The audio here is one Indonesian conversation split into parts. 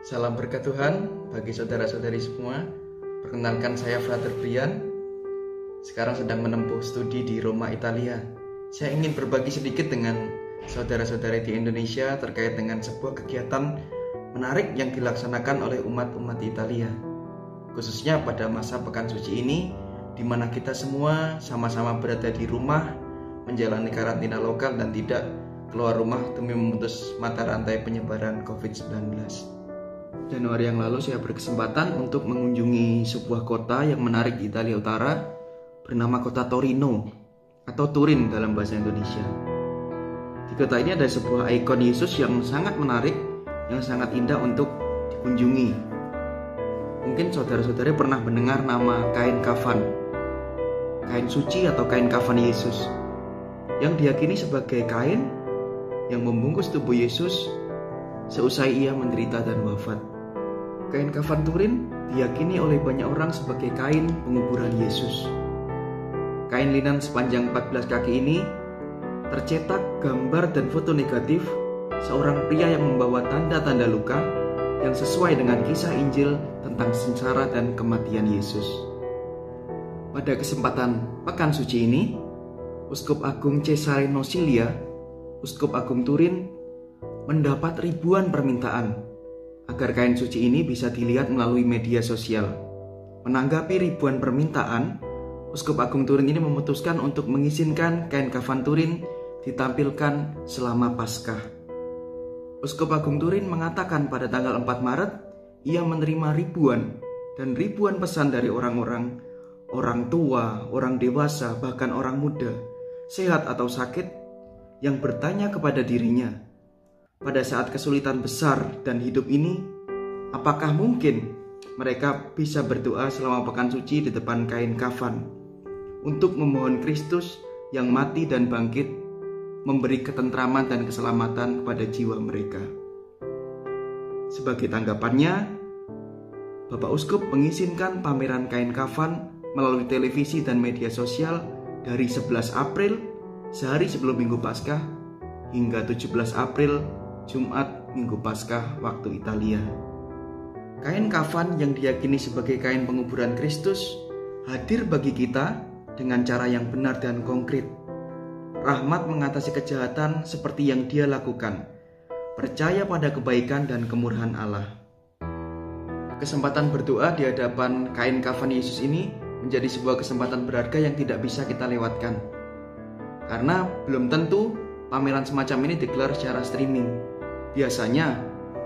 Salam berkat Tuhan bagi saudara-saudari semua. Perkenalkan, saya Frater Brian. Sekarang sedang menempuh studi di Roma, Italia. Saya ingin berbagi sedikit dengan saudara-saudari di Indonesia terkait dengan sebuah kegiatan menarik yang dilaksanakan oleh umat-umat Italia, khususnya pada masa Pekan Suci ini, di mana kita semua sama-sama berada di rumah, menjalani karantina lokal dan tidak keluar rumah demi memutus mata rantai penyebaran COVID-19. Januari yang lalu saya berkesempatan untuk mengunjungi sebuah kota yang menarik di Italia Utara bernama kota Torino atau Turin dalam bahasa Indonesia. Di kota ini ada sebuah ikon Yesus yang sangat menarik, yang sangat indah untuk dikunjungi. Mungkin saudara-saudari pernah mendengar nama kain kafan, kain suci atau kain kafan Yesus, yang diyakini sebagai kain yang membungkus tubuh Yesus seusai ia menderita dan wafat. Kain kafan Turin diyakini oleh banyak orang sebagai kain penguburan Yesus. Kain linan sepanjang 14 kaki ini tercetak gambar dan foto negatif seorang pria yang membawa tanda-tanda luka yang sesuai dengan kisah Injil tentang sengsara dan kematian Yesus. Pada kesempatan Pekan Suci ini, Uskup Agung Cesare Nosilia, Uskup Agung Turin, mendapat ribuan permintaan agar kain suci ini bisa dilihat melalui media sosial. Menanggapi ribuan permintaan, Uskup Agung Turin ini memutuskan untuk mengizinkan kain kafan Turin ditampilkan selama Paskah. Uskup Agung Turin mengatakan pada tanggal 4 Maret, ia menerima ribuan dan ribuan pesan dari orang-orang, orang tua, orang dewasa, bahkan orang muda, sehat atau sakit, yang bertanya kepada dirinya, pada saat kesulitan besar dan hidup ini, apakah mungkin mereka bisa berdoa selama Pekan Suci di depan kain kafan untuk memohon Kristus yang mati dan bangkit memberi ketentraman dan keselamatan kepada jiwa mereka. Sebagai tanggapannya, Bapak Uskup mengizinkan pameran kain kafan melalui televisi dan media sosial dari 11 April, sehari sebelum Minggu Paskah, hingga 17 April, Jumat Minggu Paskah waktu Italia. Kain kafan yang diyakini sebagai kain penguburan Kristus hadir bagi kita dengan cara yang benar dan konkret. Rahmat mengatasi kejahatan seperti yang Dia lakukan, percaya pada kebaikan dan kemurahan Allah. Kesempatan berdoa di hadapan kain kafan Yesus ini menjadi sebuah kesempatan berharga yang tidak bisa kita lewatkan, karena belum tentu pameran semacam ini digelar secara streaming. Biasanya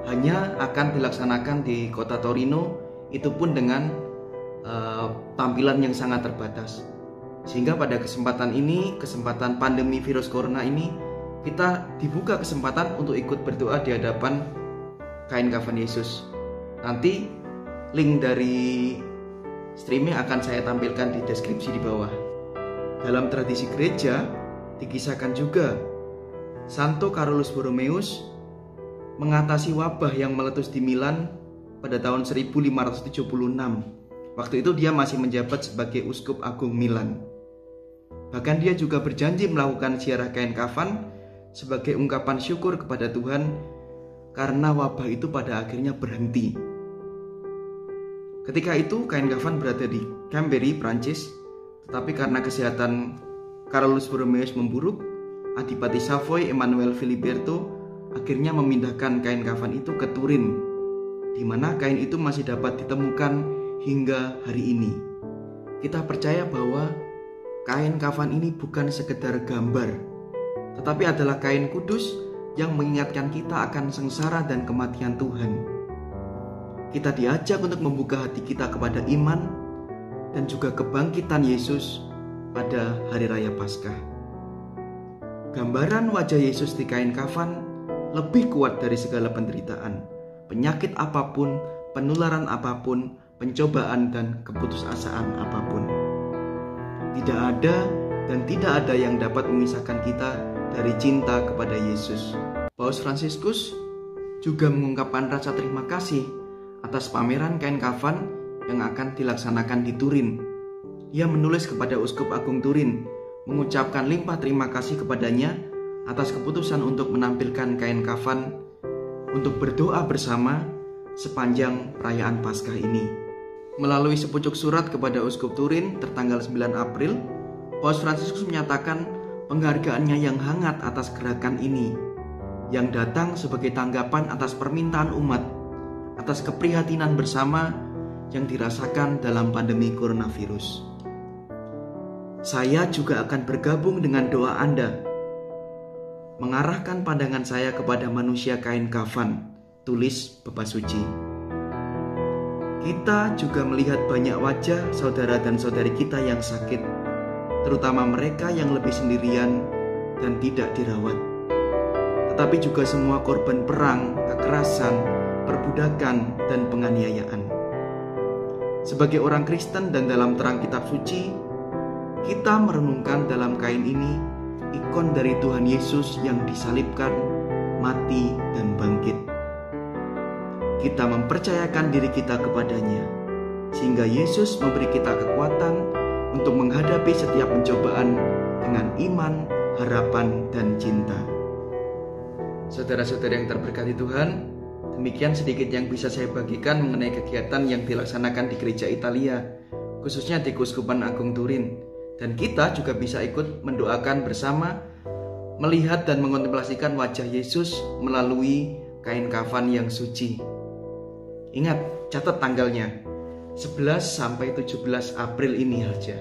hanya akan dilaksanakan di kota Torino, itu pun dengan tampilan yang sangat terbatas. Sehingga pada kesempatan ini, kesempatan pandemi virus corona ini, kita dibuka kesempatan untuk ikut berdoa di hadapan kain kafan Yesus. Nanti link dari streaming akan saya tampilkan di deskripsi di bawah. Dalam tradisi gereja dikisahkan juga Santo Carolus Borromeus mengatasi wabah yang meletus di Milan pada tahun 1576. Waktu itu dia masih menjabat sebagai Uskup Agung Milan. Bahkan dia juga berjanji melakukan ziarah kain kafan sebagai ungkapan syukur kepada Tuhan karena wabah itu pada akhirnya berhenti. Ketika itu kain kafan berada di Chambéry, Prancis, tetapi karena kesehatan Carolus Borromeus memburuk, Adipati Savoy Emmanuel Filiberto akhirnya memindahkan kain kafan itu ke Turin, di mana kain itu masih dapat ditemukan hingga hari ini. Kita percaya bahwa kain kafan ini bukan sekedar gambar, tetapi adalah kain kudus yang mengingatkan kita akan sengsara dan kematian Tuhan. Kita diajak untuk membuka hati kita kepada iman dan juga kebangkitan Yesus pada hari raya Paskah. Gambaran wajah Yesus di kain kafan lebih kuat dari segala penderitaan, penyakit apapun, penularan apapun, pencobaan dan keputusasaan apapun. Tidak ada dan tidak ada yang dapat memisahkan kita dari cinta kepada Yesus. Paus Fransiskus juga mengungkapkan rasa terima kasih atas pameran kain kafan yang akan dilaksanakan di Turin. Ia menulis kepada Uskup Agung Turin, mengucapkan limpah terima kasih kepadanya atas keputusan untuk menampilkan kain kafan untuk berdoa bersama sepanjang perayaan Paskah ini. Melalui sepucuk surat kepada Uskup Turin tertanggal 9 April, Paus Fransiskus menyatakan penghargaannya yang hangat atas gerakan ini, yang datang sebagai tanggapan atas permintaan umat, atas keprihatinan bersama yang dirasakan dalam pandemi coronavirus. Saya juga akan bergabung dengan doa Anda, mengarahkan pandangan saya kepada manusia kain kafan, tulis Bapa Suci. Kita juga melihat banyak wajah saudara dan saudari kita yang sakit, terutama mereka yang lebih sendirian dan tidak dirawat. Tetapi juga semua korban perang, kekerasan, perbudakan, dan penganiayaan. Sebagai orang Kristen dan dalam terang kitab suci, kita merenungkan dalam kain ini ikon dari Tuhan Yesus yang disalibkan, mati, dan bangkit. Kita mempercayakan diri kita kepadanya, sehingga Yesus memberi kita kekuatan untuk menghadapi setiap pencobaan dengan iman, harapan, dan cinta. Saudara-saudara yang terberkati Tuhan, demikian sedikit yang bisa saya bagikan mengenai kegiatan yang dilaksanakan di Gereja Italia, khususnya di Keuskupan Agung Turin. Dan kita juga bisa ikut mendoakan bersama, melihat dan mengontemplasikan wajah Yesus melalui kain kafan yang suci. Ingat, catat tanggalnya, 11 sampai 17 April ini aja.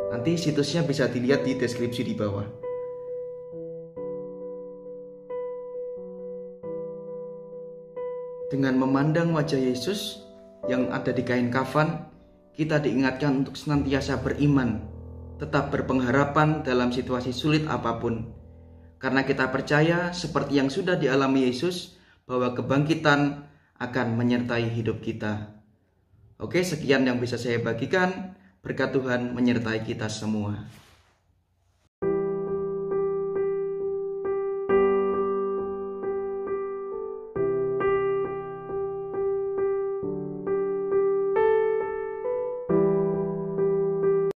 Nanti situsnya bisa dilihat di deskripsi di bawah. Dengan memandang wajah Yesus yang ada di kain kafan, kita diingatkan untuk senantiasa beriman, tetap berpengharapan dalam situasi sulit apapun. Karena kita percaya seperti yang sudah dialami Yesus, bahwa kebangkitan akan menyertai hidup kita. Oke, sekian yang bisa saya bagikan. Berkat Tuhan menyertai kita semua.